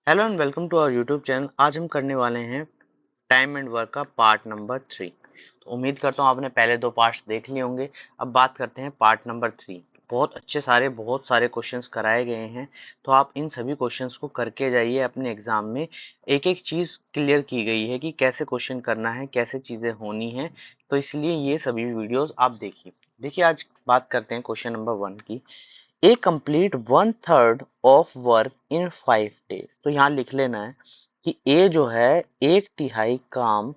Hello and welcome to our YouTube channel. आज हम करने वाले हैं टाइम एंड वर्क का पार्ट नंबर 3। तो उम्मीद करता हूँ आपने पहले दो पार्ट्स देख लिए होंगे। अब बात करते हैं पार्ट नंबर 3। बहुत सारे क्वेश्चंस कराए गए हैं, तो आप इन सभी क्वेश्चंस को करके जाइए अपने एग्जाम में। एक एक चीज़ क्लियर की गई है कि कैसे क्वेश्चन करना है, कैसे चीज़ें होनी है, तो इसलिए ये सभी वीडियोज़ आप देखिए। देखिए, आज बात करते हैं क्वेश्चन नंबर 1 की। A complete 1/3 of work in 5 days। तो यहाँ लिख लेना है कि ए जो है 1/3 काम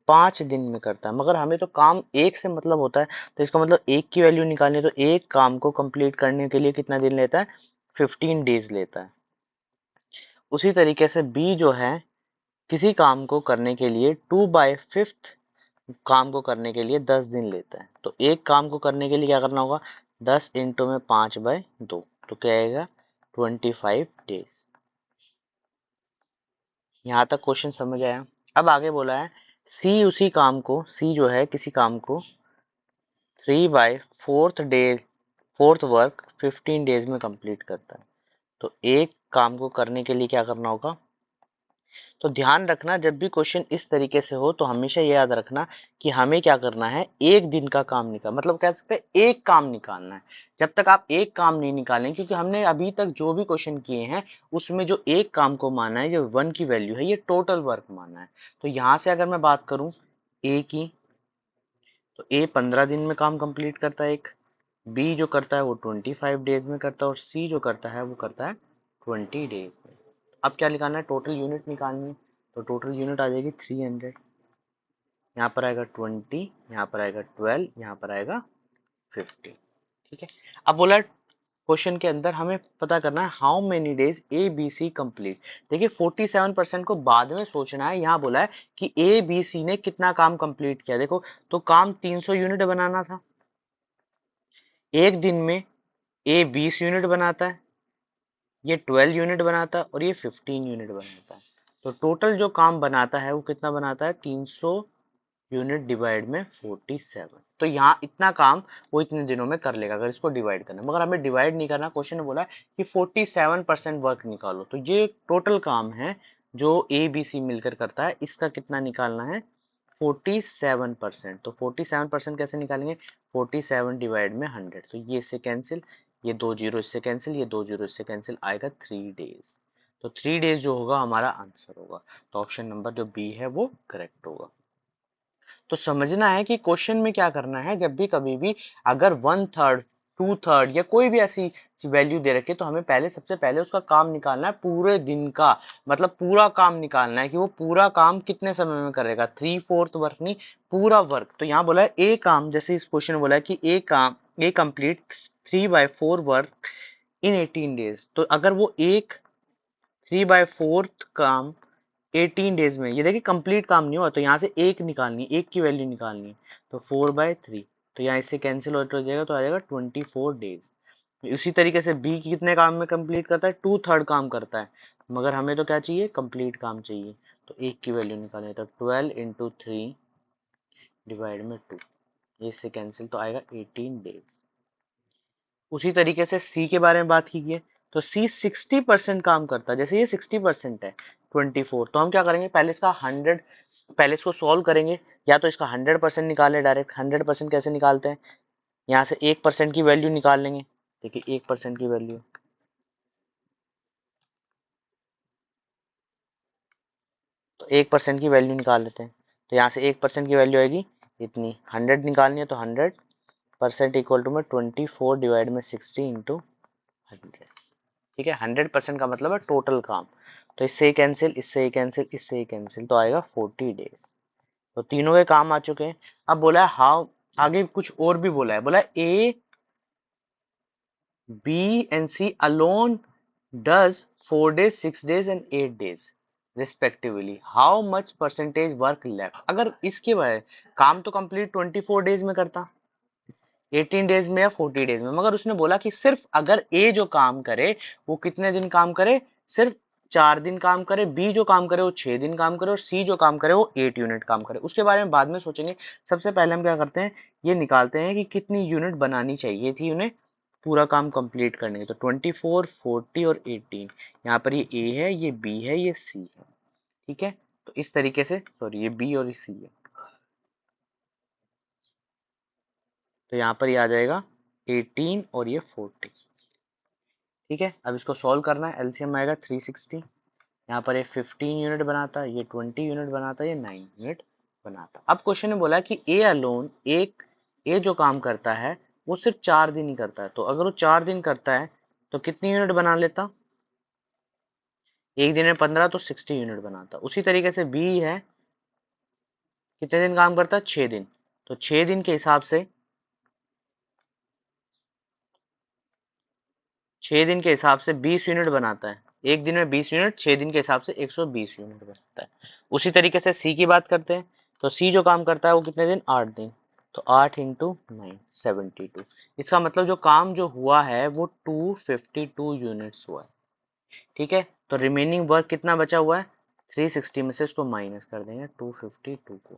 5 दिन में करता है, मगर हमें तो काम एक से मतलब होता है, तो इसका मतलब एक की वैल्यू निकालनी है, तो एक काम को कंप्लीट करने के लिए कितना दिन लेता है? 15 days लेता है। उसी तरीके से बी जो है किसी काम को करने के लिए 2/5 काम को करने के लिए 10 दिन लेता है। तो एक काम को करने के लिए क्या करना होगा? 10 इंटू में 5/2, तो क्या आएगा? 25 days। यहाँ तक क्वेश्चन समझ आया? अब आगे बोला है सी जो है किसी काम को 3/4 फोर्थ वर्क 15 days में कंप्लीट करता है। तो एक काम को करने के लिए क्या करना होगा? तो ध्यान रखना, जब भी क्वेश्चन इस तरीके से हो तो हमेशा ये याद रखना कि हमें क्या करना है, एक दिन का काम निकाल, मतलब कह सकते हैं एक काम निकालना है। जब तक आप एक काम नहीं निकालें, क्योंकि हमने अभी तक जो भी क्वेश्चन किए हैं उसमें जो एक काम को माना है, जो 1 की वैल्यू है, ये टोटल वर्क माना है। तो यहाँ से अगर मैं बात करूं ए की, तो ए 15 दिन में काम कंप्लीट करता है एक, बी जो करता है वो 25 days में करता है, और सी जो करता है वो करता है 20 days में। अब क्या निकालना है? टोटल यूनिट निकालनी है। तो टोटल यूनिट आ जाएगी 300। यहाँ पर आएगा 20, यहाँ पर आएगा 12, यहाँ पर आएगा 50। ठीक है। अब बोला क्वेश्चन के अंदर हमें पता करना है how many days A B C complete. देखिए 47% को बाद में सोचना है। यहाँ बोला है कि ए बी सी ने कितना काम कंप्लीट किया। देखो, तो काम 300 यूनिट बनाना था। एक दिन में ए 20 यूनिट बनाता है, ये 12 यूनिट बनाता है, और ये 15 यूनिट बनाता है। तो टोटल जो काम बनाता है वो कितना बनाता है? 300 यूनिट डिवाइड में 47। तो यहाँ इतना काम वो इतने दिनों में कर लेगा अगर इसको डिवाइड करना। मगर हमें डिवाइड नहीं करना, क्वेश्चन ने बोला है कि 47% वर्क निकालो। तो ये टोटल काम है जो ए बी सी मिलकर करता है, इसका कितना निकालना है? 47%। तो 47% कैसे निकालेंगे? 47 डिवाइड में 100। तो ये इससे कैंसिल, ये 2 जीरो इससे कैंसिल, ये 2 जीरो इससे कैंसिल, आएगा 3 डेज। तो 3 डेज जो होगा हमारा आंसर होगा। तो ऑप्शन नंबर जो बी है वो करेक्ट होगा। तो समझना है कि क्वेश्चन में क्या करना है। जब भी कभी भी अगर 1/3, 2/3 या कोई भी ऐसी वैल्यू दे रखे, तो हमें पहले सबसे पहले उसका काम निकालना है पूरे दिन का। मतलब पूरा काम निकालना है कि वो पूरा काम कितने समय में करेगा। 3/4 वर्क नहीं, पूरा वर्क। तो यहाँ बोला है ए काम, जैसे इस क्वेश्चन में बोला है कि ए कंप्लीट 3/4 वर्क इन 18 days। तो अगर वो एक 3/4 काम 18 डेज में, ये देखिए कंप्लीट काम नहीं हुआ, तो यहाँ से एक निकालनी, एक की वैल्यू निकालनी है। तो 4/3, तो यहाँ इससे कैंसिल हो जाएगा, तो आ जाएगा 24 डेज। उसी तरीके से बी कितने काम में कंप्लीट करता है? 2/3 काम करता है, मगर हमें तो क्या चाहिए? कंप्लीट काम चाहिए। तो एक की वैल्यू निकालनी है, तो 12 इंटू 3 डिवाइड में 2, ये इससे कैंसिल, तो आएगा 18 डेज। उसी तरीके से सी के बारे में बात कीजिए, तो सी 60% काम करता है। जैसे ये 60% है 24, तो हम क्या करेंगे? पहले इसका 100, पहले इसको सॉल्व करेंगे, या तो इसका 100% निकाले डायरेक्ट। 100% कैसे निकालते हैं? यहाँ से 1% की वैल्यू निकाल लेंगे। देखिए 1% की वैल्यू, तो 1% की वैल्यू निकाल लेते हैं। तो यहाँ से 1% की वैल्यू आएगी इतनी। 100 निकालनी है, तो 100% इक्वल टू में 24 डिवाइड में 60 इंटू 100। ठीक है, 100% का मतलब है टोटल काम। तो इससे कैंसिल, इससे कैंसिल, इससे कैंसिल, तो आएगा 40 डेज। तो तीनों के काम आ चुके हैं। अब बोला है हाउ, आगे कुछ और भी बोला है। बोला है A B and C alone does 4 days, 6 days and 8 days respectively, how much percentage work left. अगर इसके बाद काम तो कंप्लीट 24 days में करता, 18 days में या 40 days में, मगर उसने बोला कि सिर्फ अगर ए जो काम करे वो कितने दिन काम करे? सिर्फ 4 दिन काम करे, बी जो काम करे वो 6 दिन काम करे, और सी जो काम करे वो 8 यूनिट काम करे। उसके बारे में बाद में सोचेंगे। सबसे पहले हम क्या करते हैं, ये निकालते हैं कि कितनी यूनिट बनानी चाहिए थी उन्हें पूरा काम कंप्लीट करने के, तो 24, 40 और 18, यहाँ पर ये ए है, ये बी है, ये सी है, ठीक है। तो इस तरीके से, सॉरी ये बी और सी है, तो यहाँ पर ये आ जाएगा 18 और ये 40, ठीक है। अब इसको सॉल्व करना है, एलसीएम आएगा 360, यहाँ पर ये 15 यूनिट बनाता है, ये 20 यूनिट बनाता है, ये 9 यूनिट बनाता है। अब क्वेश्चन ने बोला कि ए अलोन, एक ए जो काम करता है वो सिर्फ 4 दिन ही करता है, तो अगर वो 4 दिन करता है तो कितनी यूनिट बना लेता, एक दिन में 15, तो 60 यूनिट बनाता। उसी तरीके से बी है, कितने दिन काम करता है, 6 दिन, तो 6 दिन के हिसाब से, 6 दिन के हिसाब से 20 यूनिट बनाता है, एक दिन में 20 यूनिट, 6 दिन के हिसाब से 120 यूनिट बनाता है। उसी तरीके से सी की बात करते हैं, तो सी जो काम करता है वो कितने दिन, 8 दिन, तो 8 इंटू 9, 72। इसका मतलब जो काम जो हुआ है वो 252 यूनिट्स हुआ है, ठीक है। तो रिमेनिंग वर्क कितना बचा हुआ है, 360 में से इसको माइनस कर देंगे 252 को,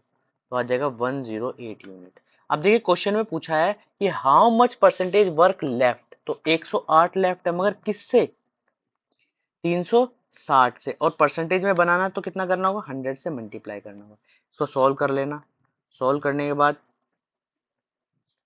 तो आ जाएगा 108 यूनिट। अब देखिए क्वेश्चन में पूछा है कि how much percentage work left, तो 108 लेफ्ट है, मगर किससे, 360 से, और परसेंटेज में बनाना तो कितना करना होगा, 100 से मल्टीप्लाई करना होगा। इसको सॉल्व कर लेना, सॉल्व करने के बाद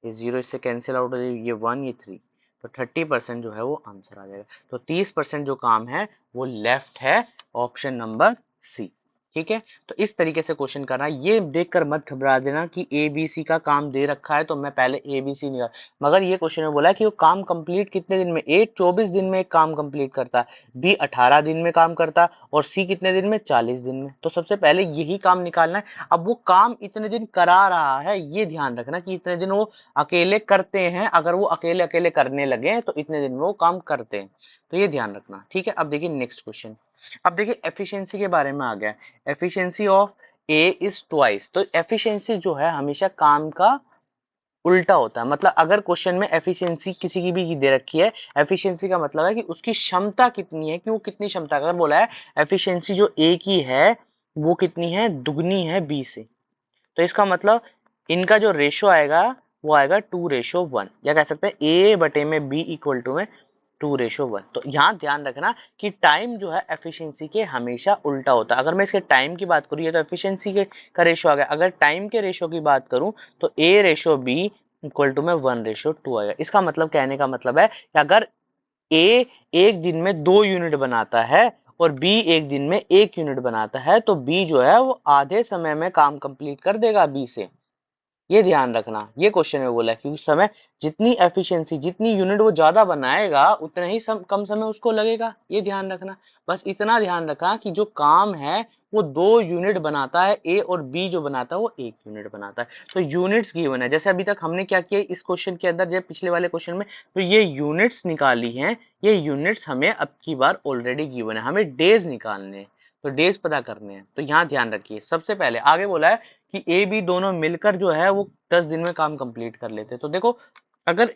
ये 0 इससे कैंसिल आउट हो जाएगी, ये 1, ये 3, तो 30% जो है वो आंसर आ जाएगा। तो 30% जो काम है वो लेफ्ट है, ऑप्शन नंबर सी, ठीक है। तो इस तरीके से क्वेश्चन करना, ये देखकर मत घबरा देना कि ए बी सी का काम दे रखा है तो मैं पहले ए बी सी निकाल, मगर ये क्वेश्चन में बोला है कि वो काम कंप्लीट कितने दिन में, ए 24 दिन में एक काम कंप्लीट करता है, बी 18 दिन में काम करता है, और सी कितने दिन में, 40 दिन में। तो सबसे पहले यही काम निकालना है। अब वो काम इतने दिन करा रहा है, ये ध्यान रखना कि इतने दिन वो अकेले करते हैं, अगर वो अकेले अकेले करने लगे तो इतने दिन में वो काम करते हैं, तो ये ध्यान रखना, ठीक है। अब देखिए नेक्स्ट क्वेश्चन, अब देखिए एफिशिएंसी के बारे में आ गया, efficiency of A is twice. तो एफिशिएंसी जो है हमेशा काम का उल्टा होता है, मतलब अगर क्वेश्चन में एफिशिएंसी किसी की भी दे रखी है, एफिशिएंसी का मतलब है कि उसकी क्षमता कितनी है, कि वो कितनी क्षमता, अगर बोला है एफिशिएंसी जो ए की है वो कितनी है, दुगनी है बी से, तो इसका मतलब इनका जो रेशो आएगा वो आएगा 2:1, या कह सकते हैं ए बटे में बी इक्वल टू में 2:1। तो यहाँ ध्यान रखना कि टाइम जो है एफिशिएंसी के हमेशा उल्टा होता है। अगर मैं इसके टाइम की बात करूँ, ये तो एफिशिएंसी के का रेशो आ गया, अगर टाइम के रेशो की बात करूँ तो A/B इक्वल टू में 1:2 आएगा। इसका मतलब, कहने का मतलब है कि अगर ए एक दिन में 2 यूनिट बनाता है और बी एक दिन में 1 यूनिट बनाता है, तो बी जो है वो आधे समय में काम कंप्लीट कर देगा बी से, ये ध्यान रखना। ये क्वेश्चन में बोला है कि उस समय जितनी एफिशिएंसी, जितनी यूनिट वो ज्यादा बनाएगा उतना ही कम समय उसको लगेगा, ये ध्यान रखना। बस इतना ध्यान रखना कि जो काम है वो 2 यूनिट बनाता है ए, और बी जो बनाता है वो 1 यूनिट बनाता है। तो यूनिट्स गिवन है, जैसे अभी तक हमने क्या किया इस क्वेश्चन के अंदर, जब पिछले वाले क्वेश्चन में, तो ये यूनिट्स निकाली हैं, ये यूनिट्स हमें अब की बार ऑलरेडी गिवन है, हमें डेज निकालने हैं, तो डेज पता करने हैं। तो यहाँ ध्यान रखिए, सबसे पहले आगे बोला है कि ए बी दोनों मिलकर जो है वो 10 दिन में काम कंप्लीट कर लेते हैं। तो देखो, अगर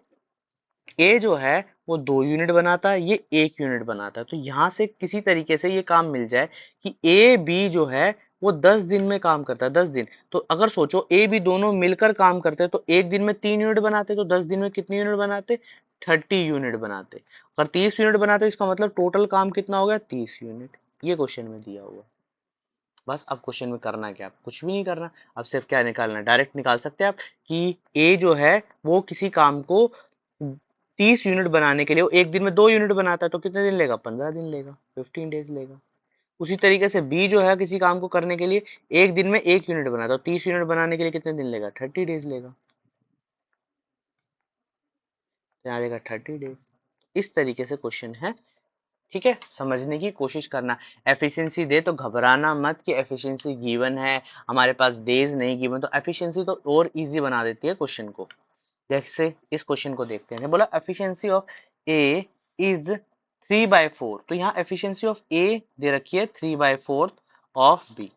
ए जो है वो 2 यूनिट बनाता है, ये 1 यूनिट बनाता है, तो यहाँ से किसी तरीके से ये काम मिल जाए कि ए बी जो है वो 10 दिन में काम करता है, 10 दिन। तो अगर सोचो ए बी दोनों मिलकर काम करते हैं तो एक दिन में 3 यूनिट बनाते, तो 10 दिन में कितनी यूनिट बनाते, 30 यूनिट बनाते। अगर 30 यूनिट बनाते इसका मतलब टोटल काम कितना हो गया, 30 यूनिट। ये क्वेश्चन में दिया हुआ। बस अब क्वेश्चन में करना क्या, कुछ भी नहीं करना, अब सिर्फ क्या निकालना, डायरेक्ट निकाल सकते हैं आप कि ए जो है वो किसी काम को 30 यूनिट बनाने के लिए, वो एक दिन में 2 यूनिट बनाता है, तो कितने दिन लेगा, 15 दिन लेगा, 15 डेज लेगा। उसी तरीके से बी जो है किसी काम को करने के लिए एक दिन में 1 यूनिट बनाता है, तो 30 यूनिट बनाने के लिए कितने दिन लेगा, 30 डेज लेगा, तो यहाँ देगा 30 डेज। इस तरीके से क्वेश्चन है, ठीक है। समझने की कोशिश करना, एफिशिएंसी दे तो घबराना मत कि एफिशिएंसी गिवन है, हमारे पास डेज नहीं गिवन, तो एफिशिएंसी तो और इजी बना देती है क्वेश्चन को। जैसे इस क्वेश्चन को देखते हैं, बोला एफिशिएंसी ऑफ ए इज 3/4, तो यहाँ एफिशिएंसी ऑफ ए दे रखी है 3/4 ऑफ बी,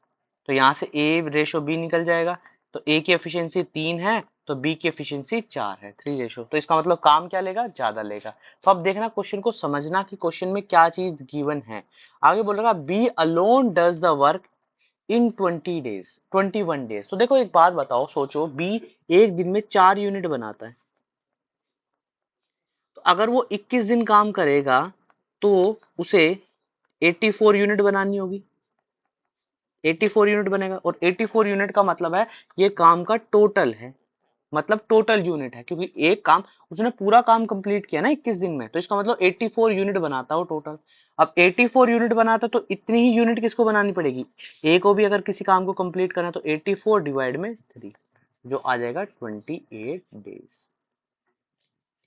तो यहाँ से A/B निकल जाएगा, तो ए की एफिशिएंसी 3 है तो बी की एफिशिएंसी 4 है, 3 तो इसका मतलब काम क्या लेगा, ज्यादा लेगा। तो अब देखना क्वेश्चन को, समझना कि क्वेश्चन में क्या चीज गिवन है। आगे बोल रहा B alone does the work in 20 days, 21 days. तो देखो एक बात बताओ, सोचो बी एक दिन में 4 यूनिट बनाता है, तो अगर वो 21 दिन काम करेगा तो उसे 84 यूनिट बनानी होगी, 84 यूनिट बनेगा। और 84 यूनिट का मतलब है ये काम का टोटल है, मतलब टोटल यूनिट है, क्योंकि एक काम उसने पूरा काम कंप्लीट किया ना 21 दिन में, तो इसका मतलब 84 यूनिट बनाता हो टोटल। अब 84 यूनिट बनाता तो इतनी ही यूनिट किसको बनानी पड़ेगी, ए को भी अगर किसी काम को कंप्लीट करना तो 84 डिवाइड में 3, जो आ जाएगा 28 डेज।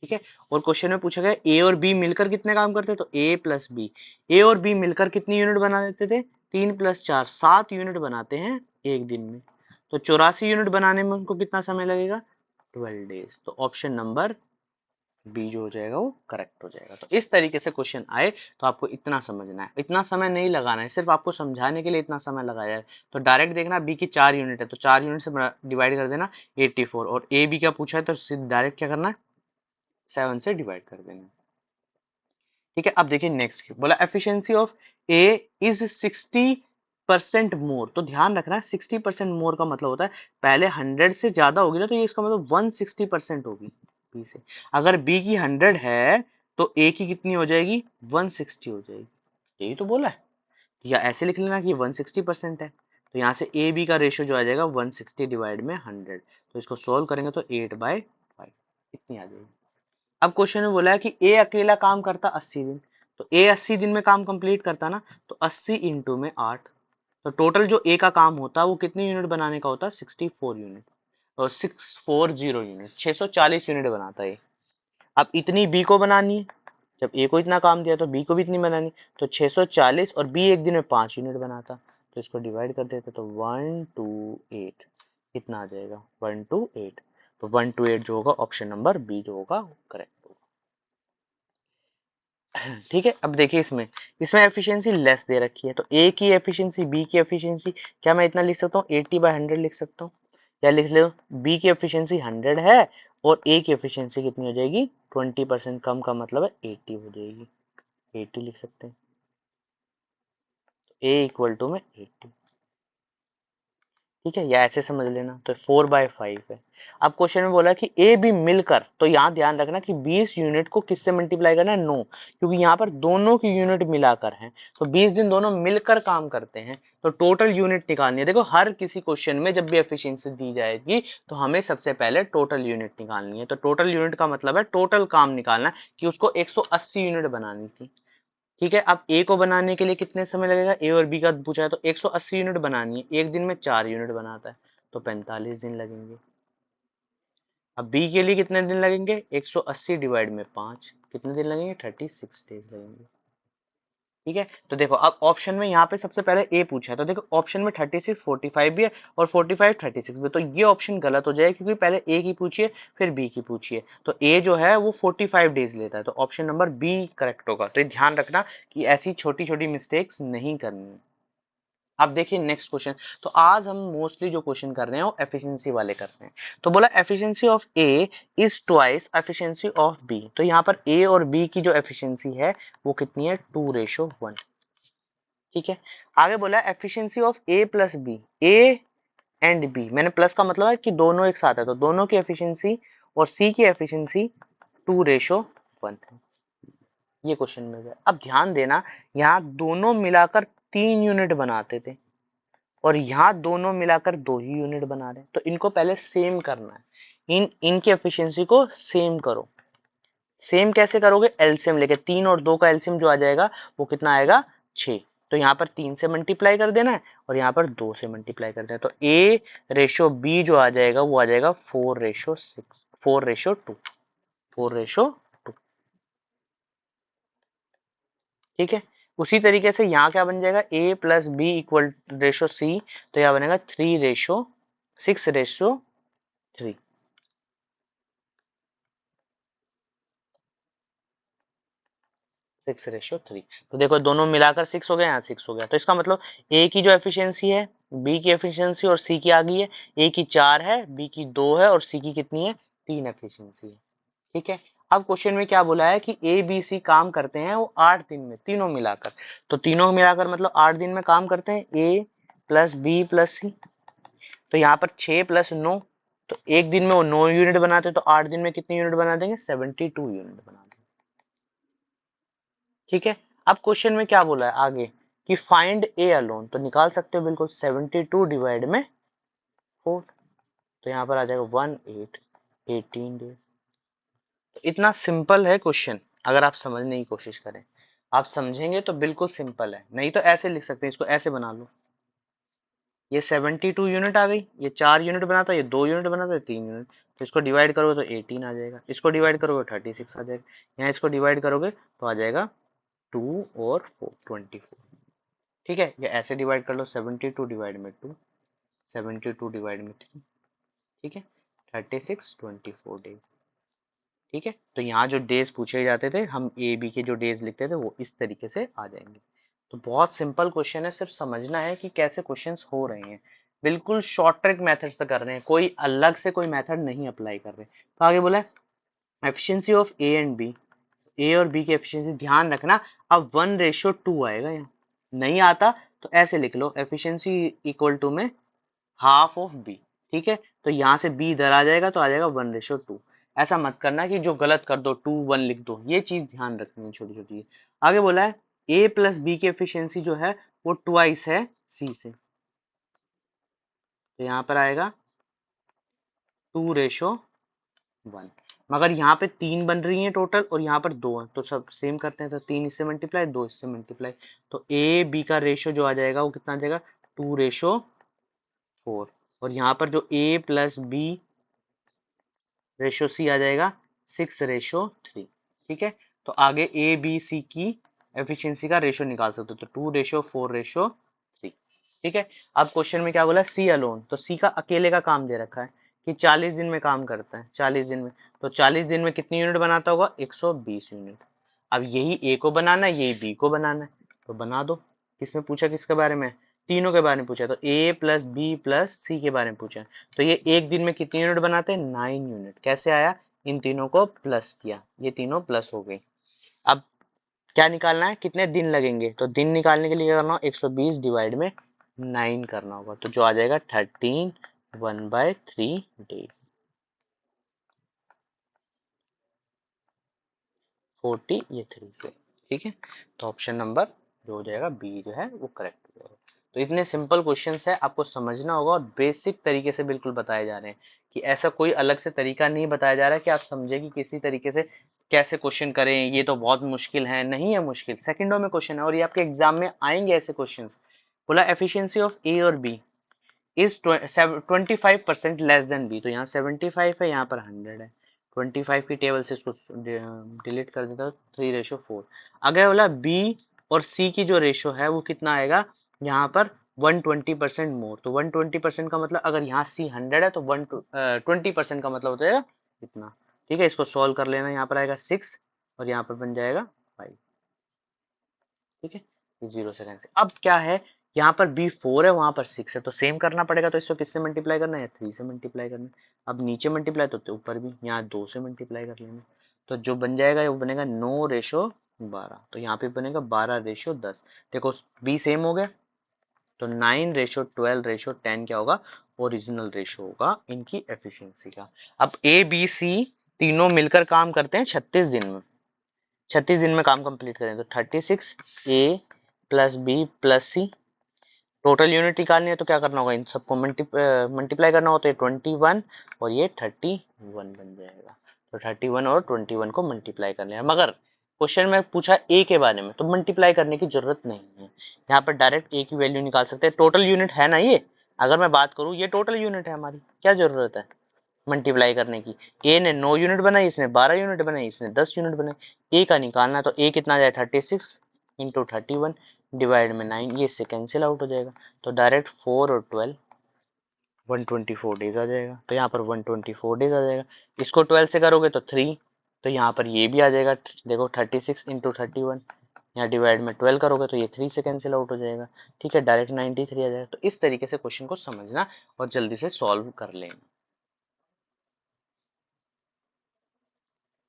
ठीक है। और क्वेश्चन में पूछा गया ए और बी मिलकर कितने काम करते हैं, तो ए प्लस बी, ए और बी मिलकर कितनी यूनिट बना देते थे, 3 + 4 7 यूनिट बनाते हैं एक दिन में। तो 84 यूनिट बनाने में उनको कितना समय लगेगा, 12 डेज। तो ऑप्शन नंबर बी जो हो जाएगा वो करेक्ट हो जाएगा। तो इस तरीके से क्वेश्चन आए तो आपको इतना समझना है, इतना समय नहीं लगाना है, सिर्फ आपको समझाने के लिए इतना समय लगाया है। तो डायरेक्ट देखना बी की 4 यूनिट है तो 4 यूनिट से डिवाइड कर देना 84, और ए बी क्या पूछा है तो डायरेक्ट क्या करना है, 7 से डिवाइड कर देना। ठीक है। अब देखिए नेक्स्ट बोला एफिशिएंसी ऑफ ए इज 60% मोर। तो ध्यान रखना 60% मोर का मतलब होता है पहले 100 से ज्यादा होगी ना तो ये इसका मतलब 160% होगी बी से। अगर बी की 100 है तो ए की कितनी हो जाएगी, 160 हो जाएगी। यही तो बोला है, या ऐसे लिख लेना कि 160% है। तो यहाँ से ए बी का रेशियो जो आ जाएगा 160 डिवाइड में 100, तो इसको सोल्व करेंगे तो 8/5 इतनी आ जाएगी। अब क्वेश्चन में बोला है कि ए अकेला काम करता 80 दिन, तो ए 80 दिन में काम कंप्लीट करता ना, तो 80 इंटू में 8, तो टोटल जो ए का काम होता है वो कितनी यूनिट बनाने का होता है, 64 यूनिट, और 640 यूनिट, 640 यूनिट बनाता है। अब इतनी बी को बनानी है, जब ए को इतना काम दिया तो बी को भी इतनी बनानी, तो 640, और बी एक दिन में 5 यूनिट बनाता, तो इसको डिवाइड कर देते तो 128 इतना आ जाएगा, 128। तो 128 जो होगा ऑप्शन नंबर बी जो होगा करेक्ट होगा। ठीक है। अब देखिए इसमें इसमें एफिशिएंसी लेस दे रखी है, तो ए की एफिशिएंसी बी की एफिशिएंसी, क्या मैं इतना लिख सकता हूँ 80/100 लिख सकता हूँ, या लिख लो बी की एफिशिएंसी 100 है और ए की एफिशिएंसी कितनी हो जाएगी, 20% कम का मतलब है 80 हो जाएगी, 80 लिख सकते हैं। ए इक्वल टू में 80। ठीक है, या ऐसे समझ लेना, तो 4/5 है। अब क्वेश्चन में बोला कि ए बी मिलकर, तो यहाँ ध्यान रखना कि 20 यूनिट को किससे मल्टीप्लाई करना है, 9, क्योंकि यहाँ पर दोनों की यूनिट मिलाकर है, तो 20 दिन दोनों मिलकर काम करते हैं, तो टोटल यूनिट निकालनी है। देखो हर किसी क्वेश्चन में जब भी एफिशिएंसी दी जाएगी तो हमें सबसे पहले टोटल यूनिट निकालनी है। तो टोटल यूनिट का मतलब है टोटल काम निकालना है कि उसको 180 यूनिट बनानी थी। ठीक है। अब ए को बनाने के लिए कितने समय लगेगा, ए और बी का पूछा है तो 180 यूनिट बनानी है, एक दिन में 4 यूनिट बनाता है तो 45 दिन लगेंगे। अब बी के लिए कितने दिन लगेंगे, 180 डिवाइड में 5 कितने दिन लगेंगे, 36 डेज लगेंगे। ठीक है। तो देखो अब ऑप्शन में यहाँ पे सबसे पहले ए पूछा है, तो देखो ऑप्शन में 36 45 भी है और 45 36 भी, तो ये ऑप्शन गलत हो जाएगा क्योंकि पहले ए की पूछिए फिर बी की पूछिए, तो ए जो है वो 45 डेज लेता है, तो ऑप्शन नंबर बी करेक्ट होगा। तो ये ध्यान रखना कि ऐसी छोटी छोटी मिस्टेक्स नहीं करनी। अब देखिए नेक्स्ट क्वेश्चन, तो आज हम मोस्टली जो क्वेश्चन कर रहे हैं वो एफिशिएंसी वाले कर रहे हैं। तो बोला efficiency of A is twice efficiency of B, तो यहाँ पर ए और बी की जो एफिशिएंसी है वो कितनी है, 2:1। ठीक है। आगे बोला efficiency of A plus B, A and B, मैंने प्लस का मतलब है कि दोनों एक साथ है, तो दोनों की एफिशिएंसी और सी की एफिशिएंसी 2:1 है। ये क्वेश्चन में है। अब ध्यान देना यहाँ दोनों मिलाकर 3 यूनिट बनाते थे और यहाँ दोनों मिलाकर 2 ही यूनिट बना रहे हैं, तो इनको पहले सेम करना है, इनकी एफिशिएंसी को सेम करो। सेम कैसे करोगे, एलसीएम लेके, 3 और 2 का एलसीएम जो आ जाएगा वो कितना आएगा, 6, तो यहाँ पर 3 से मल्टीप्लाई कर देना है और यहाँ पर 2 से मल्टीप्लाई कर देना है, तो ए रेशो बी जो आ जाएगा वो आ जाएगा 4:6, 4:2, 4:2। ठीक है। उसी तरीके से यहाँ क्या बन जाएगा, ए प्लस बी इक्वल रेशो सी, तो यहाँ बनेगा 6:6:3, 6:3। तो देखो दोनों मिलाकर 6 हो गया, यहाँ 6 हो गया, तो इसका मतलब ए की जो एफिशिएंसी है, बी की एफिशिएंसी और सी की आ गई है, ए की 4 है, बी की 2 है और सी की कितनी है, 3 एफिशिएंसी है। ठीक है। अब क्वेश्चन में क्या बोला है कि ए बी सी काम करते हैं वो 8 दिन में, तीनों मिलाकर, तो तीनों मिलाकर मतलब 8 दिन में काम करते हैं, ए प्लस बी प्लस सी, तो यहाँ पर 6 + 9, तो एक दिन में वो 9 यूनिट बनाते हैं, तो 8 दिन में कितनी यूनिट बना देंगे, 72 यूनिट बना देंगे। ठीक है। अब क्वेश्चन में क्या बोला है आगे कि फाइंड ए अलोन, तो निकाल सकते हो बिल्कुल 72 डिवाइड में 4, तो यहाँ पर आ जाएगा 18 डेज। तो इतना सिंपल है क्वेश्चन, अगर आप समझने की कोशिश करें, आप समझेंगे तो बिल्कुल सिंपल है, नहीं तो ऐसे लिख सकते हैं, इसको ऐसे बना लो, ये 72 यूनिट आ गई, ये 4 यूनिट बनाता है, ये 2 यूनिट बनाता है, 3 यूनिट, तो इसको डिवाइड करोगे तो 18 आ जाएगा, इसको डिवाइड करोगे 36 आ जाएगा, यहाँ इसको डिवाइड करोगे तो आ जाएगा 2 और 4 24। ठीक है, ये ऐसे डिवाइड कर लो, 72 डिवाइड में 2, 72 डिवाइड में 3, ठीक है, 36 24 डेज। ठीक है, तो यहाँ जो डेज पूछे जाते थे, हम ए बी के जो डेज लिखते थे वो इस तरीके से आ जाएंगे। तो बहुत सिंपल क्वेश्चन है, सिर्फ समझना है कि कैसे क्वेश्चंस हो रहे हैं, बिल्कुल शॉर्ट ट्रिक मेथड से कर रहे हैं, कोई अलग से कोई मेथड नहीं अप्लाई कर रहे। तो आगे बोला है efficiency of A and B, A और बी की एफिशिएंसी, ध्यान रखना अब 1:2 आएगा, यहाँ नहीं आता तो ऐसे लिख लो एफिशिएंसी इक्वल टू में हाफ ऑफ बी। ठीक है, तो यहाँ से बी इधर आ जाएगा तो आ जाएगा 1:2। ऐसा मत करना कि जो गलत कर दो 2 1 लिख दो, ये चीज ध्यान रखनी है छोटी छोटी। आगे बोला है ए प्लस बी की एफिशिएंसी जो है वो ट्वाइस है सी से, तो यहाँ पर आएगा 2:1, मगर यहाँ पे 3 बन रही है टोटल और यहाँ पर 2 है, तो सब सेम करते हैं, तो 3 इससे मल्टीप्लाई, 2 इससे मल्टीप्लाई, तो ए बी का रेशो जो आ जाएगा वो कितना आ जाएगा 2:4, और यहाँ पर जो ए प्लस बी रेशो सी आ जाएगा 6:3। ठीक है, तो आगे ए बी सी की एफिशिएंसी का रेशो निकाल सकते हो, तो 2:4:3। ठीक है, अब क्वेश्चन में क्या बोला सी अलोन, तो सी का अकेले का काम दे रखा है कि 40 दिन में काम करता है, 40 दिन में, तो 40 दिन में कितनी यूनिट बनाता होगा 120 यूनिट। अब यही ए को बनाना है, यही बी को बनाना है, तो बना दो। किसमें पूछा, किसके बारे में, तीनों के बारे में पूछा, तो ए प्लस बी प्लस सी के बारे में पूछा, तो ये एक दिन में कितनी यूनिट बनाते हैं 9 यूनिट। कैसे आया, इन तीनों को प्लस किया, ये तीनों प्लस हो गई। अब क्या निकालना है, कितने दिन लगेंगे, तो दिन निकालने के लिए क्या करना होगा 120 डिवाइड में 9 करना होगा, तो जो आ जाएगा 13 1/3 डेज, 40 ये 3 से। ठीक है, तो ऑप्शन नंबर जो हो जाएगा बी जो है वो करेक्ट हो जाएगा। तो इतने सिंपल क्वेश्चंस है, आपको समझना होगा, और बेसिक तरीके से बिल्कुल बताए जा रहे हैं, कि ऐसा कोई अलग से तरीका नहीं बताया जा रहा है कि आप समझे कि किसी तरीके से कैसे क्वेश्चन करें, ये तो बहुत मुश्किल है, नहीं है मुश्किल, सेकंडों में क्वेश्चन है, और ये आपके एग्जाम में आएंगे ऐसे क्वेश्चन। बोला एफिशिएंसी ऑफ ए और B is 25% less than B, तो यहाँ 75 है, यहाँ पर 100 है, 25 की टेबल से इसको डिलीट कर देता हूँ, 3:4। अगर बोला बी और सी की जो रेशो है वो कितना आएगा, यहाँ पर 120% मोर, तो 120% का मतलब अगर यहाँ सी 100 है तो 120% का मतलब हो जाएगा इतना। ठीक है, इसको सॉल्व कर लेना, यहाँ पर आएगा 6 और यहाँ पर बन जाएगा 5। ठीक है, 0 सेकेंड से। अब क्या है, यहाँ पर बी 4 है, वहां पर 6 है, तो सेम करना पड़ेगा, तो इसको किससे मल्टीप्लाई करना है 3 से मल्टीप्लाई करना है। अब नीचे मल्टीप्लाई तो ऊपर भी, यहाँ 2 से मल्टीप्लाई कर लेना, तो जो बन जाएगा वो बनेगा 9:12, तो यहाँ पे बनेगा 12:10। देखो बी सेम हो गया, तो 9:12:10 क्या होगा, ओरिजिनल रेशो होगा इनकी एफिशिएंसी का। अब ए बी सी तीनों मिलकर काम करते हैं 36 दिन में, 36 दिन में काम कंप्लीट करें, तो 36 ए प्लस बी प्लस सी, टोटल यूनिट निकालनी है तो क्या करना होगा, इन सबको मल्टीप्लाई करना होता है, 21 और ये 31 बन जाएगा, तो 31 और 21 को मल्टीप्लाई करना है। मगर क्वेश्चन में पूछा ए के बारे में, तो मल्टीप्लाई करने की जरूरत नहीं है, यहाँ पर डायरेक्ट ए की वैल्यू निकाल सकते हैं, टोटल यूनिट है ना ये, अगर मैं बात करूँ ये टोटल यूनिट है हमारी, क्या जरूरत है मल्टीप्लाई करने की। ए ने 9 यूनिट बनाई, इसने 12 यूनिट बनाई, इसने 10 यूनिट बनाई, ए का निकालना है, तो ए कितना जाए 36 इंटू 31 डिवाइड में 9, ये इससे कैंसिल आउट हो जाएगा, तो डायरेक्ट 4 और 12 124 डेज आ जाएगा, तो यहाँ पर 124 डेज आ जाएगा। इसको 12 से करोगे तो 3, तो यहाँ पर ये भी आ जाएगा, देखो 36 इंटू 31, यहाँ डिवाइड में 12 करोगे तो ये 3 से कैंसिल आउट हो जाएगा। ठीक है, डायरेक्ट 93 आ जाएगा। तो इस तरीके से क्वेश्चन को समझना और जल्दी से सॉल्व कर लेना।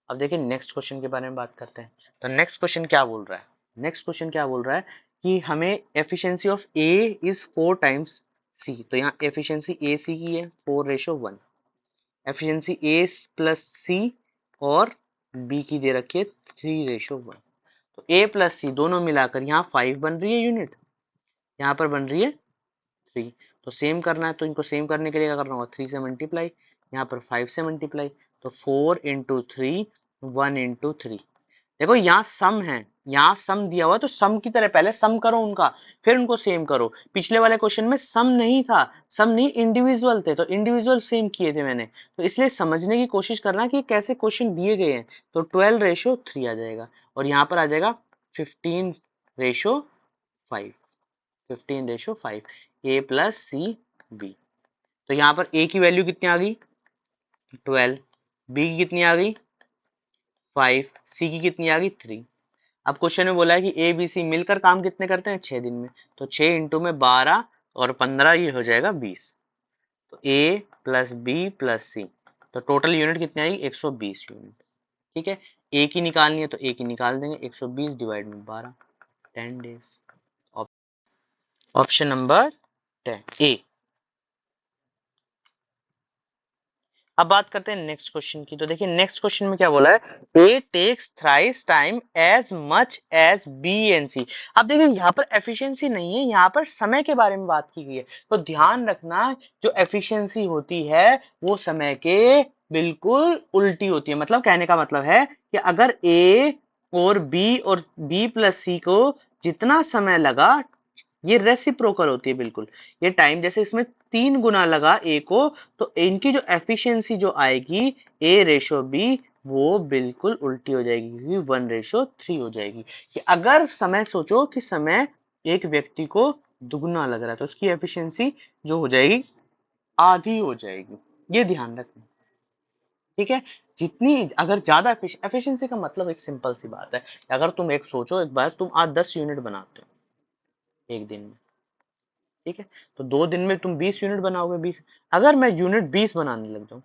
अब देखिए नेक्स्ट क्वेश्चन के बारे में बात करते हैं। तो नेक्स्ट क्वेश्चन क्या बोल रहा है, नेक्स्ट क्वेश्चन क्या बोल रहा है कि हमें efficiency of A is 4 times C, तो यहाँ एफिशिएंसी ए सी की है 4:1, एफिशिएंसी ए प्लस सी और बी की दे रखी है 3:1। तो ए प्लस सी दोनों मिलाकर यहाँ 5 बन रही है यूनिट, यहाँ पर बन रही है 3। तो सेम करना है तो इनको सेम करने के लिए क्या करना होगा, 3 से मल्टीप्लाई, यहाँ पर 5 से मल्टीप्लाई, तो 4 इंटू 3, 1 इंटू 3। देखो यहाँ सम है, यहाँ सम दिया हुआ है तो सम की तरह पहले सम करो उनका, फिर उनको सेम करो। पिछले वाले क्वेश्चन में सम नहीं था, सम नहीं इंडिविजुअल थे, तो इंडिविजुअल सेम किए थे मैंने। तो इसलिए समझने की कोशिश करना कि कैसे क्वेश्चन दिए गए हैं। तो 12:3 आ जाएगा और यहाँ पर आ जाएगा 15:5, 15:5, ए प्लस सी बी। तो यहाँ पर ए की वैल्यू कितनी आ गई 12, बी की कितनी आ गई 5, सी की कितनी आ गई 3। अब क्वेश्चन में बोला है कि ए बी सी मिलकर काम कितने करते हैं 6 दिन में, तो 6 इंटू में 12 और 15 ये हो जाएगा 20। तो ए प्लस बी प्लस सी, तो टोटल यूनिट कितनी आएगी 120 यूनिट। ठीक है, ए की निकालनी है तो ए की निकाल देंगे, 120 डिवाइड में 12, 10 डेज। ऑप्शन नंबर 10 ए। अब बात करते हैं नेक्स्ट क्वेश्चन की। तो देखिए नेक्स्ट क्वेश्चन में क्या बोला है, A takes thrice time as much as B and C. अब देखिए यहाँ पर एफिशिएंसी नहीं है, यहाँ पर समय के बारे में बात की गई है। तो ध्यान रखना जो एफिशिएंसी होती है वो समय के बिल्कुल उल्टी होती है। मतलब कहने का मतलब है कि अगर ए और बी प्लस सी को जितना समय लगा, ये रेसिप्रोकल होती है बिल्कुल। ये टाइम जैसे इसमें 3 गुना लगा ए को, तो इनकी जो एफिशिएंसी जो आएगी ए रेशो बी, वो बिल्कुल उल्टी हो जाएगी, क्योंकि 1:3 हो जाएगी। कि अगर समय सोचो कि समय एक व्यक्ति को दुगना लग रहा है तो उसकी एफिशिएंसी जो हो जाएगी आधी हो जाएगी। ये ध्यान रखना, ठीक है। जितनी अगर ज्यादा एफिशिएंसी का मतलब एक सिंपल सी बात है, अगर तुम एक सोचो, एक बार तुम आज 10 यूनिट बनाते हो एक दिन में, ठीक है, तो 2 दिन में तुम 20 यूनिट बनाओगे। 20, अगर मैं यूनिट 20 बनाने लग जाऊं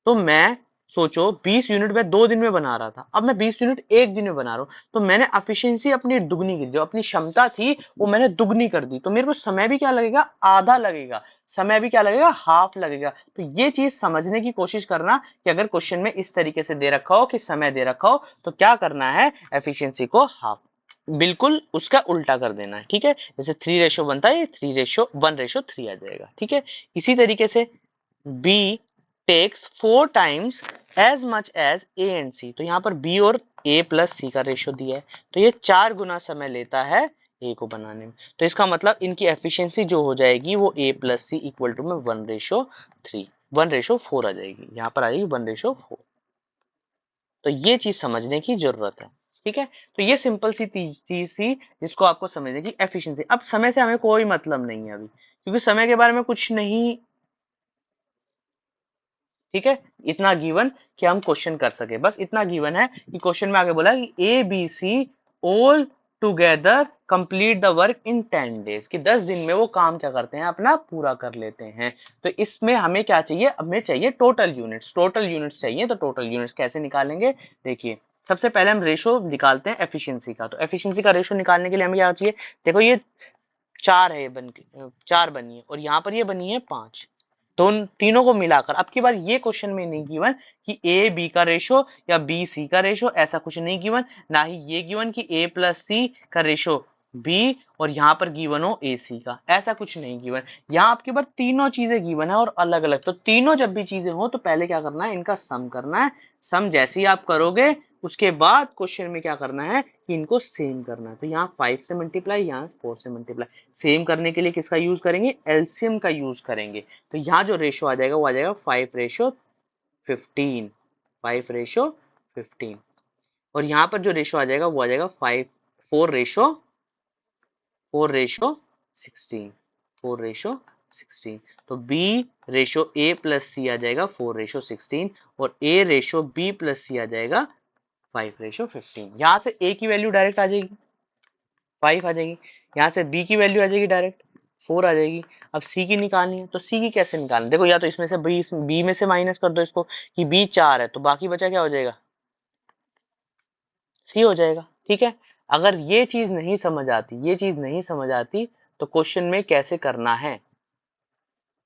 तो मैं सोचो 20 यूनिट में 2 दिन में बना रहा था, अब मैं 20 यूनिट एक दिन में बना रहा हूं, तो मैंने एफिशिएंसी अपनी दुगनी की, जो अपनी क्षमता थी वो मैंने दुगनी कर दी। तो मेरे को समय भी क्या लगेगा, आधा लगेगा, समय भी क्या लगेगा, हाफ लगेगा। तो ये चीज समझने की कोशिश करना कि अगर क्वेश्चन में इस तरीके से दे रखा हो कि समय दे रखा हो तो क्या करना है, एफिशिएंसी को हाफ, बिल्कुल उसका उल्टा कर देना है। ठीक है, जैसे 3:1 बनता है, ये 1:3 आ जाएगा। ठीक है, इसी तरीके से B takes 4 times as much as A and C। तो यहाँ पर B और A प्लस C का रेशियो दिया है, तो ये 4 गुना समय लेता है A को बनाने में। तो इसका मतलब इनकी एफिशिएंसी जो हो जाएगी वो A plus C equal to में 1:3, 1:4 आ जाएगी, यहाँ पर आ जाएगी 1:4। तो ये चीज समझने की जरूरत है। ठीक है, तो ये सिंपल सी चीज थी जिसको आपको समझने की, एफिशिएंसी। अब समय से हमें कोई मतलब नहीं है अभी, क्योंकि समय के बारे में कुछ नहीं, ठीक है, इतना गिवन कि हम क्वेश्चन कर सके, बस इतना गिवन है कि क्वेश्चन में आगे बोला कि A B C all together complete the work in 10 days, कि 10 दिन में वो काम क्या करते हैं, अपना पूरा कर लेते हैं। तो इसमें हमें क्या चाहिए, हमें चाहिए टोटल यूनिट्स, टोटल यूनिट्स चाहिए। तो टोटल यूनिट्स कैसे निकालेंगे, देखिए सबसे पहले हम रेशो निकालते हैं एफिशिएंसी का। तो एफिशिएंसी का रेशो निकालने के लिए हमें क्या चाहिए, देखो ये 4 है, बन के 4 बनी है और यहाँ पर ये बनी है 5, दोनों तीनों को मिलाकर। अब की बार ये क्वेश्चन में नहीं गिवन कि ए बी का रेशो या बी सी का रेशो, ऐसा कुछ नहीं गिवन। ना ही ये गिवन कि ए प्लस सी का रेशो बी और यहाँ पर गिवन हो ए सी का, ऐसा कुछ नहीं गिवन। यहाँ आपके बार तीनों चीजें गिवन है और अलग अलग। तो तीनों जब भी चीजें हो तो पहले क्या करना है, इनका सम करना है। सम जैसे ही आप करोगे उसके बाद क्वेश्चन में क्या करना है कि इनको सेम करना है। तो यहाँ 5 से मल्टीप्लाई, यहाँ 4 से मल्टीप्लाई। सेम करने के लिए किसका यूज करेंगे, एलसीएम का यूज करेंगे। तो यहाँ जो रेशो आ जाएगा वो आ जाएगा 5:15, 5:15। और यहाँ पर जो रेशो आ जाएगा वो आ जाएगा 4:16, 4:16। तो बी रेशो ए प्लस सी आ जाएगा 4:16 और ए रेशो बी प्लस सी आ जाएगा 5:15। यहाँ से ए की वैल्यू डायरेक्ट आ जाएगी 5 आ जाएगी, यहाँ से बी की वैल्यू आ जाएगी डायरेक्ट 4 आ जाएगी। अब सी की निकालनी है, तो सी की कैसे निकालनी, देखो या तो इसमें से बी में से माइनस कर दो इसको, कि बी 4 है तो बाकी बचा क्या हो जाएगा, सी हो जाएगा। ठीक है, अगर ये चीज नहीं समझ आती, ये चीज नहीं समझ आती तो क्वेश्चन में कैसे करना है,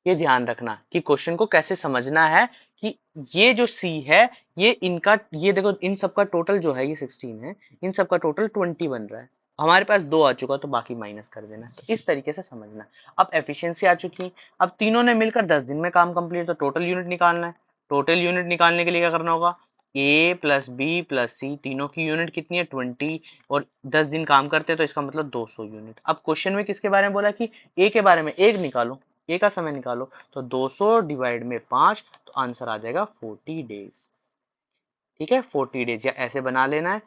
ये ध्यान रखना कि क्वेश्चन को कैसे समझना है कि ये जो सी है, ये इनका, ये देखो इन सबका टोटल जो है ये 16 है, इन सबका टोटल 20 बन रहा है, हमारे पास 2 आ चुका तो बाकी माइनस कर देना। तो इस तरीके से समझना। अब एफिशिएंसी आ चुकी, अब तीनों ने मिलकर 10 दिन में काम कंप्लीट, तो टोटल यूनिट निकालना है। टोटल यूनिट निकालने के लिए क्या करना होगा, ए प्लस बी प्लस सी, तीनों की यूनिट कितनी है 20, और 10 दिन काम करते हैं तो इसका मतलब 200 यूनिट। अब क्वेश्चन में किसके बारे में बोला कि ए के बारे में, एक निकालो, ए का समय निकालो, तो 200 डिवाइड में 5, तो आंसर आ जाएगा 40 डेज। ठीक है, 40 डेज, या ऐसे बना लेना है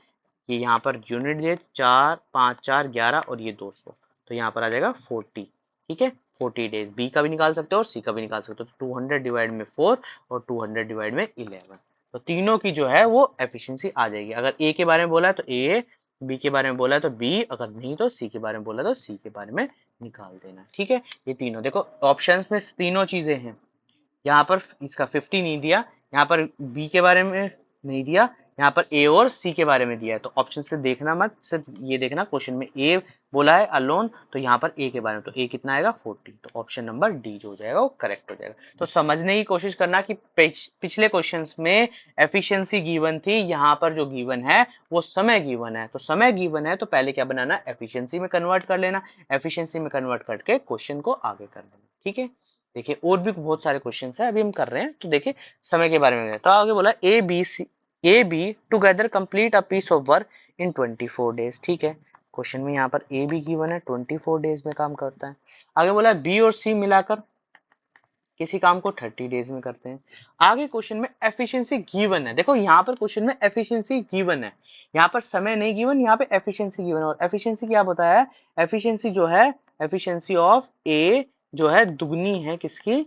कि यहाँ पर यूनिट दे 4 5 4 11 और ये 200, तो यहाँ पर आ जाएगा 40। ठीक है, 40 डेज, बी का भी निकाल सकते हो और सी का भी निकाल सकते हो। तो 200 डिवाइड में 4 और 200 डिवाइड में 11, तो तीनों की जो है वो एफिशिएंसी आ जाएगी। अगर ए के बारे में बोला है तो ए, बी के बारे में बोला है तो बी, अगर नहीं तो सी के बारे में बोला तो सी के बारे में निकाल देना। ठीक है, ये तीनों देखो ऑप्शंस में तीनों चीजें हैं। यहाँ पर इसका 50 नहीं दिया, यहाँ पर बी के बारे में नहीं दिया, यहाँ पर ए और सी के बारे में दिया है। तो ऑप्शन से देखना मत, सिर्फ ये देखना क्वेश्चन में ए बोला है अलोन, तो यहाँ पर ए के बारे में, तो ए कितना आएगा 40, तो ऑप्शन नंबर डी जो हो जाएगा वो करेक्ट हो जाएगा। तो समझने की कोशिश करना कि पिछले क्वेश्चंस में एफिशिएंसी गिवन थी, यहाँ पर जो गिवन है वो समय गिवन है। तो समय गिवन है तो पहले क्या बनाना, एफिशिएंसी में कन्वर्ट कर लेना, एफिशिएंसी में कन्वर्ट करके क्वेश्चन को आगे कर लेना। ठीक है, देखिए और भी बहुत सारे क्वेश्चन है अभी हम कर रहे हैं, तो देखिए समय के बारे में। तो आगे बोला A B together complete a piece of work in 24 days. ठीक है, क्वेश्चन में यहाँ पर ए बी गिवन है, 24 डेज में काम करता है। आगे बोला बी और सी मिलाकर किसी काम को 30 डेज में करते हैं। आगे क्वेश्चन में एफिशिएंसी गिवन है, देखो यहाँ पर क्वेश्चन में एफिशिएंसी गिवन है, यहाँ पर समय नहीं गिवन, यहाँ पे एफिशिएंसी गिवन है। और एफिशिएंसी क्या बताया है, एफिशिएंसी जो है, एफिशिएंसी ऑफ ए जो है दुगनी है किसकी,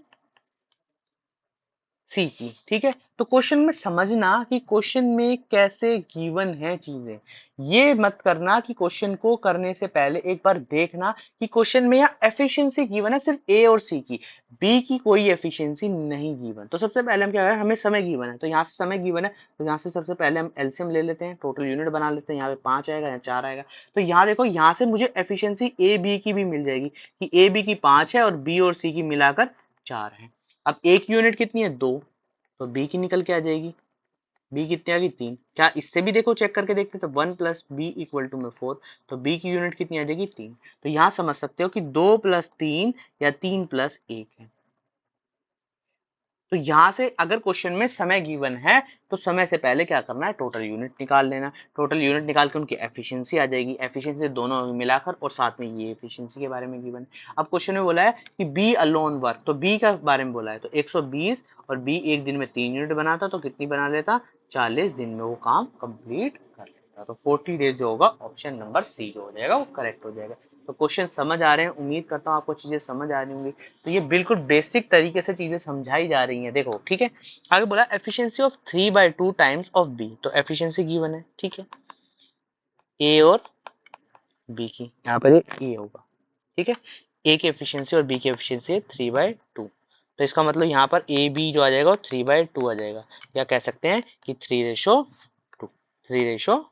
सी की। ठीक है, तो क्वेश्चन में समझना कि क्वेश्चन में कैसे गिवन है चीजें, ये मत करना कि क्वेश्चन को करने से पहले एक बार देखना कि क्वेश्चन में यहाँ एफिशिएंसी गिवन है सिर्फ ए और सी की, बी की कोई एफिशिएंसी नहीं गिवन। तो सबसे पहले हम क्या है, हमें समय गिवन है, तो यहाँ से समय गिवन है, तो यहाँ से सबसे पहले हम एलसीएम ले लेते हैं, टोटल यूनिट बना लेते हैं, यहाँ पे 5 आएगा, यहाँ 4 आएगा। तो यहाँ देखो, यहाँ से मुझे एफिशिएंसी ए बी की भी मिल जाएगी कि ए बी की 5 है और बी और सी की मिलाकर 4 है। अब एक यूनिट कितनी है 2, तो बी की निकल के आ जाएगी, बी कितनी आ गई 3। क्या इससे भी देखो चेक करके देखते, तो 1 प्लस बी इक्वल टू में 4, तो बी की यूनिट कितनी आ जाएगी 3। तो यहाँ समझ सकते हो कि 2 प्लस 3 या 3 प्लस 1 है। तो यहाँ से अगर क्वेश्चन में समय गिवन है तो समय से पहले क्या करना है, टोटल यूनिट निकाल लेना। टोटल यूनिट निकाल के उनकी एफिशिएंसी आ जाएगी, एफिशिएंसी दोनों मिलाकर, और साथ में ये एफिशिएंसी के बारे में गिवन है। अब क्वेश्चन में बोला है कि बी अलोन वर्क, तो बी का बारे में बोला है, तो 120, और बी एक दिन में 3 यूनिट बनाता तो कितनी बना लेता, 40 दिन में वो काम कंप्लीट कर लेता। तो 40 डेज जो होगा, ऑप्शन नंबर सी जो हो जाएगा वो करेक्ट हो जाएगा। तो क्वेश्चन समझ आ रहे हैं, उम्मीद करता हूँ आपको चीजें समझ आ रही होंगी। तो ये बिल्कुल बेसिक तरीके से चीजें समझाई जा रही हैं, देखो। ठीक है, आगे बोला efficiency of 3/2 times of B, तो एफिशिएंसी गिवन है। ठीक है, ए और बी की, यहाँ पर ये ए होगा। ठीक है, ए की एफिशिएंसी और बी की एफिशिएंसी है 3/2, तो इसका मतलब यहाँ पर ए बी जो आ जाएगा वो 3/2 आ जाएगा, या कह सकते हैं कि 3:2, 3:2,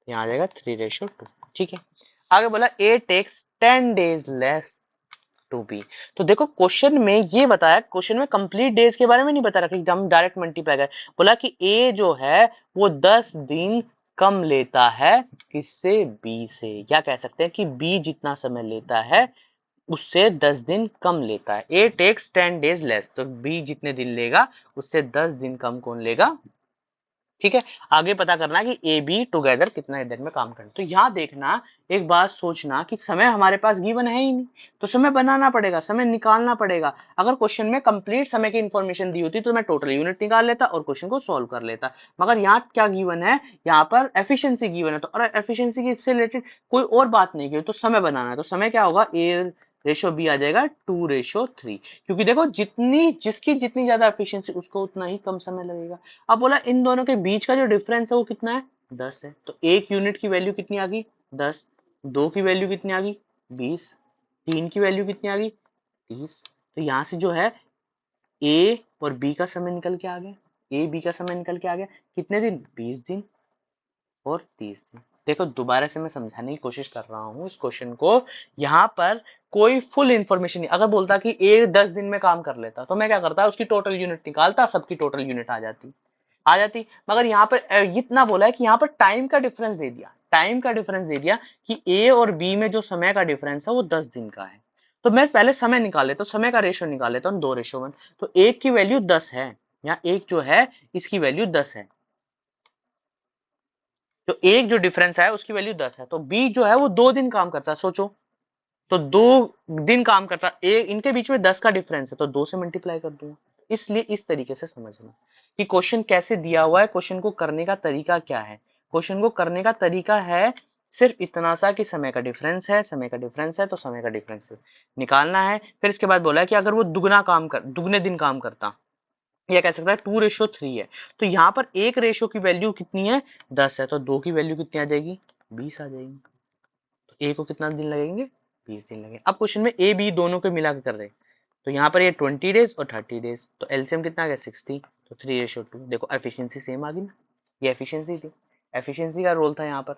यहाँ आ जाएगा 3:2। ठीक है, आगे बोला A takes 10 days less to B, तो देखो क्वेश्चन में ये बताया, क्वेश्चन में कंप्लीट डेज के बारे में नहीं बता रखा, एकदम डायरेक्ट मल्टीप्लाई कर बोला कि ए जो है वो 10 दिन कम लेता है किससे, बी से, या कह सकते हैं कि बी जितना समय लेता है उससे 10 दिन कम लेता है। ए टेक्स 10 डेज लेस, तो बी जितने दिन लेगा उससे 10 दिन कम कौन लेगा। ठीक है, आगे पता करना है कि ए बी टुगेदर कितना देर में काम करें। तो यहाँ देखना, एक बात सोचना कि समय हमारे पास गिवन है ही नहीं, तो समय बनाना पड़ेगा, समय निकालना पड़ेगा। अगर क्वेश्चन में कंप्लीट समय की इंफॉर्मेशन दी होती तो मैं टोटल यूनिट निकाल लेता और क्वेश्चन को सॉल्व कर लेता, मगर यहाँ क्या गिवन है, यहाँ पर एफिशिएंसी गिवन है, तो और एफिशिएंसी की से रिलेटेड कोई और बात नहीं की, तो समय बनाना है। तो समय क्या होगा, ए रेशो बी आ जाएगा 2:3, क्योंकि देखो जिसकी जितनी ज्यादा एफिशिएंसी उसको उतना ही कम समय लगेगा। अब बोला इन दोनों के बीच का जो डिफरेंस है वो कितना है, 10 है, तो एक यूनिट की वैल्यू कितनी आ गई 10, दो की वैल्यू कितनी आ गई 20, तीन की वैल्यू कितनी आ गई 30। तो यहाँ से जो है ए और बी का समय निकल के आ गया, ए बी का समय निकल के आ गया, कितने दिन 20 दिन और 30 दिन। देखो दोबारा से मैं समझाने की कोशिश कर रहा हूँ इस क्वेश्चन को। यहाँ पर कोई फुल इंफॉर्मेशन नहीं, अगर बोलता कि ए 10 दिन में काम कर लेता तो मैं क्या करता, उसकी टोटल यूनिट निकालता, सबकी टोटल यूनिट आ जाती। मगर यहाँ पर इतना बोला है कि यहाँ पर टाइम का डिफरेंस दे दिया, टाइम का डिफरेंस दे दिया कि ए और बी में जो समय का डिफरेंस है वो 10 दिन का है। तो मैं पहले समय निकाल लेता हूँ, समय का रेशियो निकाल लेता हूँ 2:1। तो एक की वैल्यू 10 है, यहाँ एक जो है इसकी वैल्यू 10 है, तो एक जो डिफरेंस है उसकी वैल्यू 10 है। तो बी जो है वो 2 दिन काम करता है, सोचो, तो 2 दिन काम करता है, एक इनके बीच में 10 का डिफरेंस है तो 2 से मल्टीप्लाई कर दूंगा। इसलिए इस तरीके से समझना कि क्वेश्चन कैसे दिया हुआ है, क्वेश्चन को करने का तरीका क्या है। क्वेश्चन को करने का तरीका है सिर्फ इतना सा कि समय का डिफरेंस है, समय का डिफरेंस है तो समय का डिफरेंस निकालना है। फिर इसके बाद बोला है कि अगर वो दुगने दिन काम करता, या कह सकता है 2:3 है, तो यहाँ पर एक रेशियो की वैल्यू कितनी है, 10 है, तो 2 की वैल्यू कितनी आ जाएगी, 20 आ जाएगी। तो ए को कितना दिन लगेंगे, 20 दिन लगेंगे। अब क्वेश्चन में ए बी दोनों को मिला के कर रहे हैं, तो यहाँ पर ये 20 डेज और 30 डेज, तो एलसीएम कितना आ गया 60, तो 3:2। देखो एफिशिएंसी सेम आ गई ना, ये एफिशिएंसी थी, एफिशिएंसी का रोल था यहाँ पर,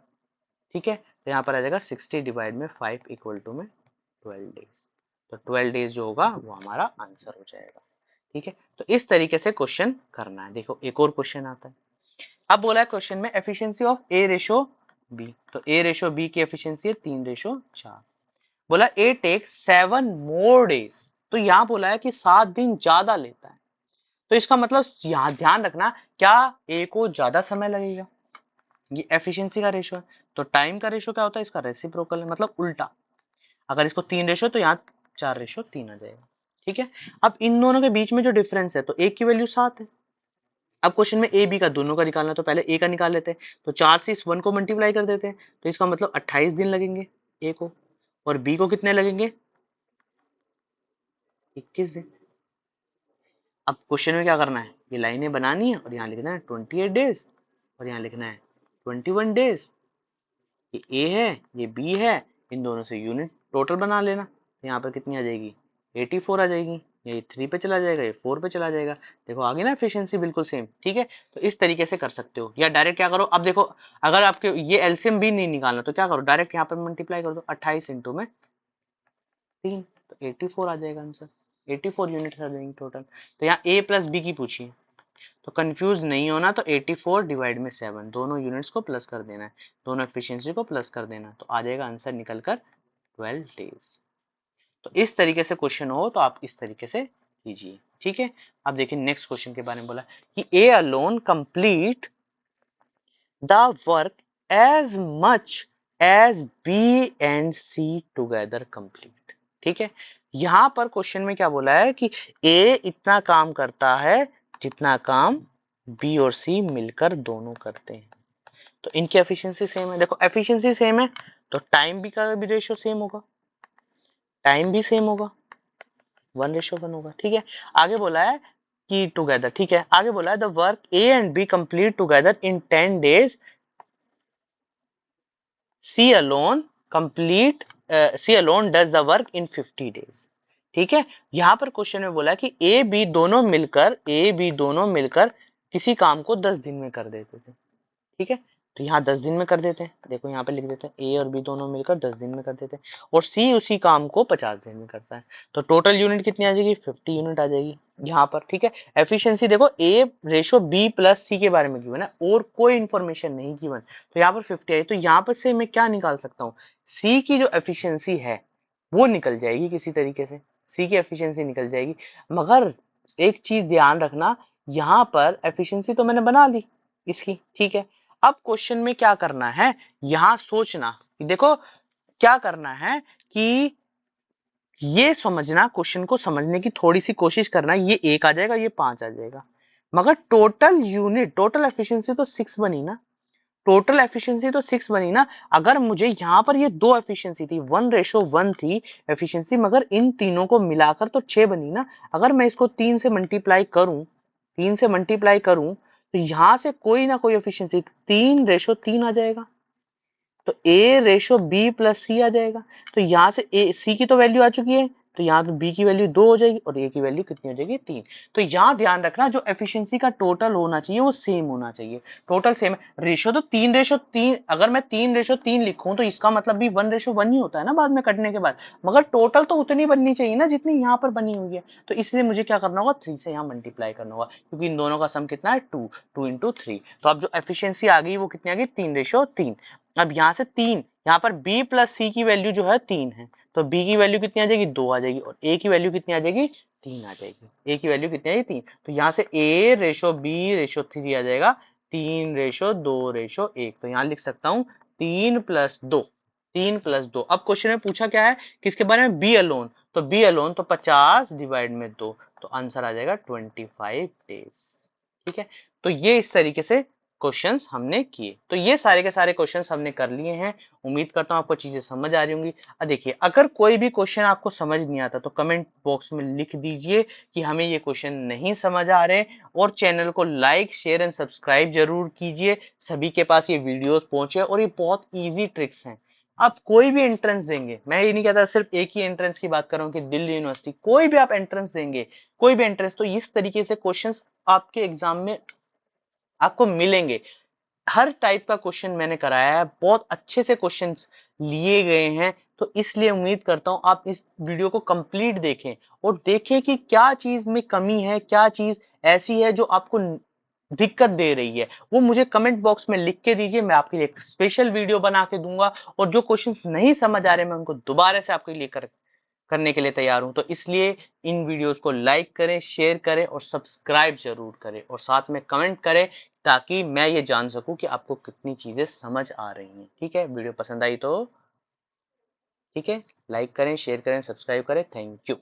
ठीक है। तो यहाँ पर आ जाएगा 60 डिवाइड में 5 इक्वल टू में 12 डेज, तो 12 डेज जो होगा वो हमारा आंसर हो जाएगा, ठीक है। तो इस तरीके से क्वेश्चन करना है। देखो एक और क्वेश्चन आता है, अब बोला है क्वेश्चन में efficiency of A ratio B, तो ए रेशो बी की एफिशिएंसी है 3:4। बोला ए टेक्स 7 मोर डेज, तो यहाँ बोला है कि 7 दिन ज्यादा लेता है, तो इसका मतलब यहाँ ध्यान रखना, क्या ए को ज्यादा समय लगेगा, ये एफिशिएंसी का रेशो है, तो टाइम का रेशो क्या होता है, इसका रेसिप्रोकल है, मतलब उल्टा। अगर इसको 3 रेशो तो यहाँ 4:3 आ जाएगा, ठीक है। अब इन दोनों के बीच में जो डिफरेंस है, तो एक की वैल्यू 7 है। अब क्वेश्चन में ए बी का दोनों का निकालना, तो पहले ए का निकाल लेते हैं, तो 4 से इस 1 को मल्टीप्लाई कर देते हैं, तो इसका मतलब 28 दिन लगेंगे ए को, और बी को कितने लगेंगे, 21 दिन। अब क्वेश्चन में क्या करना है, ये लाइनें बनानी है और यहाँ लिखना है 28 डेज और यहाँ लिखना है 21 डेज। ये ए है, ये बी है, इन दोनों से यूनिट टोटल बना लेना, यहाँ पर कितनी आ जाएगी, 84 आ जाएगी, ये 3 पे चला जाएगा, ये 4 पे चला जाएगा। देखो आगे ना एफिशिएंसी बिल्कुल सेम, ठीक है। तो इस तरीके से कर सकते हो, या डायरेक्ट क्या करो, अब देखो अगर आपके ये एलसीएम भी नहीं निकालना तो क्या करो, डायरेक्ट यहाँ पर मल्टीप्लाई कर दो, 28 इंटू में 3, तो 84 आ जाएगा आंसर, 84 यूनिट आ जाएंगे टोटल। तो यहाँ ए प्लस बी की पूछिए, तो कंफ्यूज नहीं होना, तो 84 डिवाइड में 7, दोनों यूनिट्स को प्लस कर देना है, दोनों एफिशिएंसी को प्लस कर देना, तो आ जाएगा आंसर निकलकर 12 डेज। तो इस तरीके से क्वेश्चन हो तो आप इस तरीके से कीजिए, ठीक है। अब देखिए नेक्स्ट क्वेश्चन के बारे में बोला कि A alone complete the work as much as B and C together complete, ठीक है। यहां पर क्वेश्चन में क्या बोला है कि ए इतना काम करता है जितना काम बी और सी मिलकर दोनों करते हैं, तो इनकी एफिशिएंसी सेम है। देखो एफिशिएंसी सेम है तो टाइम भी का भी रेशियो सेम होगा, टाइम भी सेम होगा, 1:1 होगा, ठीक है। आगे बोला है कि टुगेदर, ठीक है। आगे बोला है the work A and B complete together in 10 days, C alone complete C alone does the work in 50 days, ठीक है। यहां पर क्वेश्चन में बोला कि ए बी दोनों मिलकर किसी काम को 10 दिन में कर देते थे, ठीक है। तो यहाँ 10 दिन में कर देते हैं, देखो यहाँ पे लिख देते हैं ए और बी दोनों मिलकर 10 दिन में कर देते हैं, और सी उसी काम को 50 दिन में करता है, तो टोटल यूनिट कितनी आ जाएगी, 50 यूनिट आ जाएगी यहाँ पर, ठीक है। एफिशिएंसी देखो ए रेशो बी प्लस सी के बारे में गिवन है और कोई इंफॉर्मेशन नहीं गिवन, तो यहाँ पर 50 आई, तो यहाँ पर से मैं क्या निकाल सकता हूँ, सी की जो एफिशिएंसी है वो निकल जाएगी किसी तरीके से, सी की एफिशिएंसी निकल जाएगी। मगर एक चीज ध्यान रखना, यहाँ पर एफिशिएंसी तो मैंने बना ली इसकी, ठीक है। अब क्वेश्चन में क्या करना है, यहां सोचना, देखो क्या करना है कि ये समझना, क्वेश्चन को समझने की थोड़ी सी कोशिश करना, ये 1 आ जाएगा, ये 5 आ जाएगा, मगर टोटल यूनिट टोटल एफिशिएंसी तो 6 बनी ना, टोटल एफिशिएंसी तो 6 बनी ना। अगर मुझे यहाँ पर ये 2 एफिशिएंसी थी, 1:1 थी एफिशिएंसी, मगर इन तीनों को मिलाकर तो 6 बनी ना। अगर मैं इसको 3 से मल्टीप्लाई करूं, 3 से मल्टीप्लाई करूं, तो यहां से कोई ना कोई एफिशिएंसी 3:3 आ जाएगा, तो ए रेशो बी प्लस सी आ जाएगा। तो यहाँ से ए सी की तो वैल्यू आ चुकी है, तो यहाँ पे b की वैल्यू 2 हो जाएगी और a की वैल्यू कितनी हो जाएगी 3। तो यहाँ ध्यान रखना जो एफिशिएंसी का टोटल होना चाहिए वो सेम होना चाहिए, टोटल सेम है। रेशो तो 3:3, अगर मैं 3:3 लिखूं तो इसका मतलब भी 1:1 ही होता है ना बाद में कटने के बाद, मगर टोटल तो उतनी बननी चाहिए ना जितनी यहाँ पर बनी हुई है। तो इसलिए मुझे क्या करना होगा, 3 से यहाँ मल्टीप्लाई करना होगा, क्योंकि इन दोनों का सम कितना है 2, 2 इंटू 3। तो अब जो एफिशिएंसी आ गई वो कितनी आ गई 3:3। अब यहाँ से 3, यहाँ पर b प्लस c की वैल्यू जो है 3 है, तो b की वैल्यू कितनी आ जाएगी 2 आ जाएगी और a की वैल्यू कितनी आ जाएगी 3 आ जाएगी। a की वैल्यू कितनी आएगी 3, तो यहाँ से a:b:3 आ जाएगा 3:2:1। तो यहाँ लिख सकता हूँ 3+2, 3+2। अब क्वेश्चन में पूछा क्या है, किसके बारे में, बी अलोन, तो बी अलोन तो 50 डिवाइड में 2, तो आंसर आ जाएगा 25 डेज। ठीक है, तो ये इस तरीके से क्वेश्चंस हमने किए। तो ये सारे के सारे क्वेश्चंस हमने कर लिए हैं। उम्मीद करता हूँ आपको चीजें समझ आ रही होंगी। अब देखिए, अगर कोई भी क्वेश्चन आपको समझ नहीं आता तो कमेंट बॉक्स में लिख दीजिए कि हमें ये क्वेश्चन नहीं समझ आ रहे, और चैनल को लाइक शेयर एंड सब्सक्राइब जरूर कीजिए, सभी के पास ये वीडियोस पहुंचे। और ये बहुत ईजी ट्रिक्स हैं, आप कोई भी एंट्रेंस देंगे, मैं ये नहीं कहता सिर्फ एक ही एंट्रेंस की बात कर रहा हूँ कि दिल्ली यूनिवर्सिटी, कोई भी आप एंट्रेंस देंगे, कोई भी एंट्रेंस, तो इस तरीके से क्वेश्चंस आपके एग्जाम में आपको मिलेंगे। हर टाइप का क्वेश्चन मैंने कराया है, बहुत अच्छे से क्वेश्चंस लिए गए हैं। तो इसलिए उम्मीद करता हूं आप इस वीडियो को कंप्लीट देखें और देखें कि क्या चीज में कमी है, क्या चीज ऐसी है जो आपको दिक्कत दे रही है, वो मुझे कमेंट बॉक्स में लिख के दीजिए। मैं आपके लिए एक स्पेशल वीडियो बना के दूंगा, और जो क्वेश्चंस नहीं समझ आ रहे मैं उनको दोबारा से आपके लिए करने के लिए तैयार हूं। तो इसलिए इन वीडियोस को लाइक करें, शेयर करें और सब्सक्राइब जरूर करें, और साथ में कमेंट करें, ताकि मैं ये जान सकूं कि आपको कितनी चीजें समझ आ रही हैं। ठीक है, वीडियो पसंद आई तो ठीक है, लाइक करें, शेयर करें, सब्सक्राइब करें। Thank you.